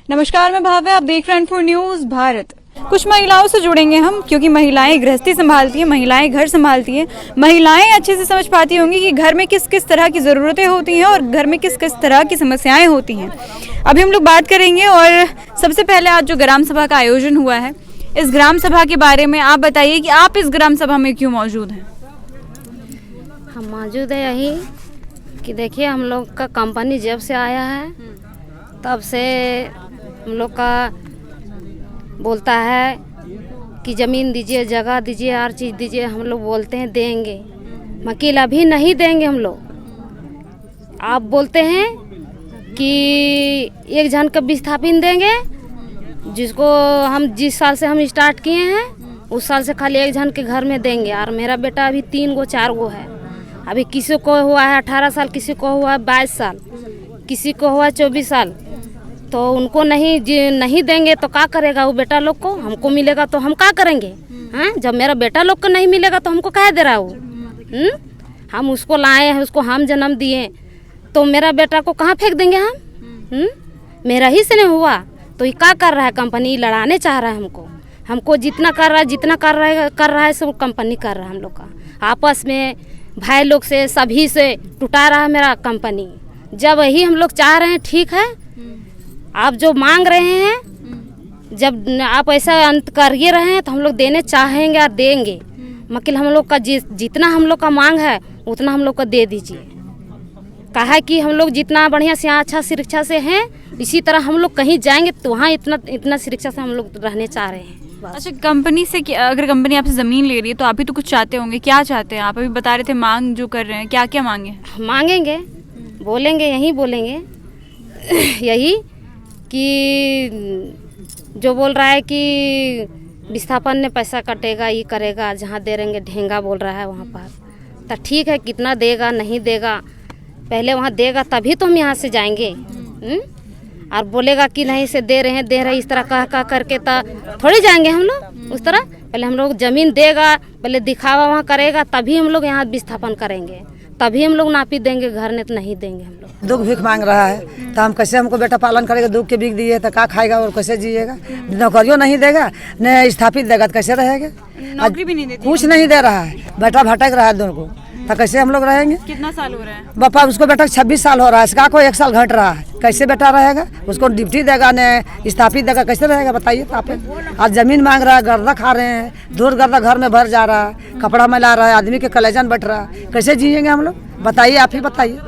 नमस्कार, मैं भाव्य, आप देख रहे हैं N4 न्यूज़ भारत। कुछ महिलाओं से जुड़ेंगे हम, क्योंकि महिलाएं गृहस्थी संभालती हैं, महिलाएं घर संभालती हैं, महिलाएं अच्छे से समझ पाती होंगी कि घर में किस किस तरह की ज़रूरतें होती हैं और घर में किस किस तरह की समस्याएं होती हैं। अभी हम लोग बात करेंगे और सबसे पहले आज जो ग्राम सभा का आयोजन हुआ है, इस ग्राम सभा के बारे में आप बताइए कि आप इस ग्राम सभा में क्यों मौजूद हैं। हम मौजूद है यही कि देखिए, हम लोग का कंपनी जब से आया है तब से हम लोग का बोलता है कि ज़मीन दीजिए, जगह दीजिए, हर चीज़ दीजिए। हम लोग बोलते हैं देंगे, मकील अभी नहीं देंगे हम लोग। आप बोलते हैं कि एक जन का विस्थापन देंगे, जिसको हम जिस साल से हम स्टार्ट किए हैं उस साल से खाली एक जन के घर में देंगे। और मेरा बेटा अभी 3 गो 4 गो है। अभी किसी को हुआ है 18 साल, किसी को हुआ है 22 साल, किसी को हुआ 24 साल। तो उनको नहीं देंगे तो क्या करेगा वो बेटा लोग को? हमको मिलेगा तो हम क्या करेंगे? हाँ, जब मेरा बेटा लोग को नहीं मिलेगा तो हमको कह दे रहा वो? हम उसको लाए हैं, उसको हम जन्म दिए, तो मेरा बेटा को कहाँ फेंक देंगे हम? मेरा ही से नहीं हुआ तो ये क्या कर रहा है? कंपनी लड़ाने चाह रहा है हमको जितना कर रहा है सब कंपनी कर रहा है। हम लोग का आपस में भाई लोग से सभी से टुटा रहा है मेरा कंपनी। जब वही हम लोग चाह रहे हैं, ठीक है, आप जो मांग रहे हैं, जब आप ऐसा अंत करिए रहे हैं तो हम लोग देने चाहेंगे और देंगे। मकील हम लोग का जितना हम लोग का मांग है उतना हम लोग को दे दीजिए। कहा कि हम लोग जितना बढ़िया से अच्छा सुरक्षा से हैं, इसी तरह हम लोग कहीं जाएंगे तो वहाँ इतना सुरक्षा से हम लोग रहने चाह रहे हैं। अच्छा, कंपनी से अगर कंपनी आपसे ज़मीन ले रही है तो आप भी तो कुछ चाहते होंगे। क्या चाहते हैं आप? अभी बता रहे थे मांग जो कर रहे हैं, क्या क्या मांगे? मांगेंगे, बोलेंगे, यही बोलेंगे यही कि जो बोल रहा है कि विस्थापन में पैसा कटेगा, ये करेगा, जहाँ दे रहेंगे ढेंगा बोल रहा है वहाँ पर। तो ठीक है, कितना देगा नहीं देगा, पहले वहाँ देगा तभी तो हम यहाँ से जाएंगे। और बोलेगा कि नहीं से दे रहे इस तरह कह करके तो थोड़ी जाएंगे हम लोग उस तरह। पहले हम लोग ज़मीन देगा, पहले दिखावा वहाँ करेगा, तभी हम लोग यहाँ विस्थापन करेंगे, तभी हम लोग नापी देंगे। घर ने तो नहीं देंगे हम लोग। दुख भीख मांग रहा है तो हम कैसे हमको बेटा पालन करेगा? दुख के भीख दिए तो क्या खाएगा और कैसे जिएगा? नौकरियों नहीं देगा, न स्थापित देगा तो कैसे रहेगा? नौकरी भी नहीं देती, कुछ नहीं दे रहा है, बेटा भटक रहा है दोनों को, तो कैसे हम लोग रहेंगे? कितना साल हो रहा है? बापा उसको बेटा 26 साल हो रहा है, इसका को 1 साल घट रहा है, कैसे बेटा रहेगा? उसको ड्यूटी देगा न स्थापित देगा, कैसे रहेगा बताइए? तो आप आज ज़मीन मांग रहा है, गर्दा खा रहे हैं, दूर गर्दा घर में भर जा रहा है, कपड़ा मैला रहा है, आदमी के कलेजन बैठ रहा है, कैसे जिएंगे हम लोग? बताइए, आप ही बताइए,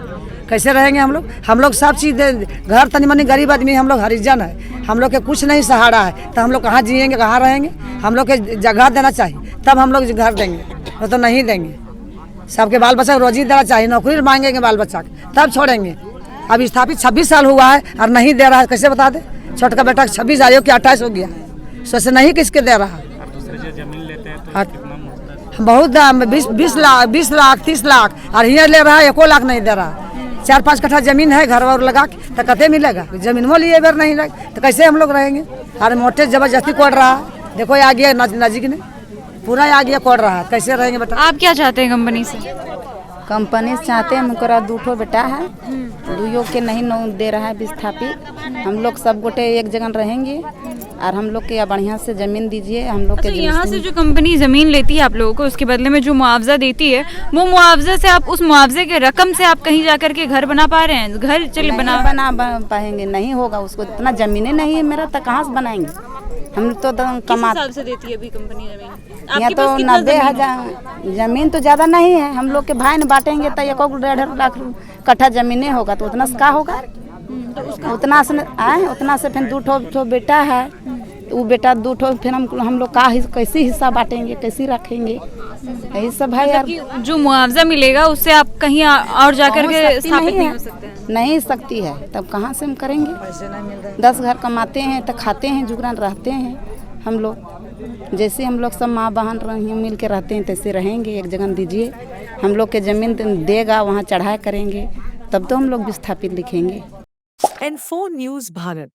कैसे रहेंगे हम लोग? हम लोग सब चीज़ घर तनी मनी गरीब आदमी, हम लोग हरिजन है, हम लोग के कुछ नहीं सहारा है, तो हम लोग कहाँ जिएंगे, कहाँ रहेंगे? हम लोग के जगह देना चाहिए तब हम लोग घर देंगे, तो नहीं देंगे। सबके बाल बच्चा रोजी देना चाहिए, नौकरी मांगेंगे बाल बच्चा तब छोड़ेंगे। अब स्थापित 26 साल हुआ है और नहीं दे रहा है, कैसे बता दे? छोटका बेटा 26 आयु की 28 हो गया, सोचे नहीं किसके दे रहा है। बहुत दाम, 20 लाख 30 लाख, और यहाँ ले रहा है 1 लाख नहीं दे रहा। 4-5 कट्ठा जमीन है घर और लगा के, तो कते मिलेगा? जमीन वो लिए बेर नहीं लगे तो कैसे हम लोग रहेंगे? अरे मोटे जबरदस्ती कोड़ रहा है, देखो आ गया नजीक ने, पूरा आ गया कोड़ रहा है, कैसे रहेंगे बेटा? आप क्या चाहते हैं कंपनी से? कंपनी से चाहते हैं, हमारा 2 बेटा है, 2 के नहीं दे रहा है विस्थापित। हम लोग सब गोटे एक जगह रहेंगे और हम लोग के बढ़िया से ज़मीन दीजिए। हम लोग के यहाँ से जो कंपनी ज़मीन लेती है आप लोगों को, उसके बदले में जो मुआवजा देती है, वो मुआवजे से आप, उस मुआवजे के रकम से आप कहीं जाकर के घर बना पा रहे हैं? घर चले बना पाएंगे? नहीं होगा, उसको इतना ज़मीनें नहीं है मेरा, तो कहाँ से बनाएंगे? हम तो कमा साल से देती है अभी कंपनी ज़मीन? यहाँ तो 90,000 ज़मीन तो ज़्यादा नहीं है। हम लोग के भाई ने बांटेंगे तो 1-1.5 लाख कट्ठा ज़मीनें होगा, तो उतना से क्या होगा? उतना से फिर 2 बेटा है, वो बेटा 2 फिर हम लोग का कैसे हिस्सा बांटेंगे, कैसे रखेंगे? यही सब है यार। जो मुआवजा मिलेगा उससे आप कहीं और जाकर के स्थापित नहीं हो सकते हैं? नहीं सकती है, तब कहाँ से हम करेंगे? 10 घर कमाते हैं तो खाते हैं, जुगरान रहते हैं हम लोग। जैसे हम लोग सब माँ बहन मिल के रहते हैं तैसे रहेंगे। एक जगह दीजिए, हम लोग के ज़मीन देगा, वहाँ चढ़ाई करेंगे, तब तो हम लोग विस्थापित लिखेंगे। N4 news Bharat.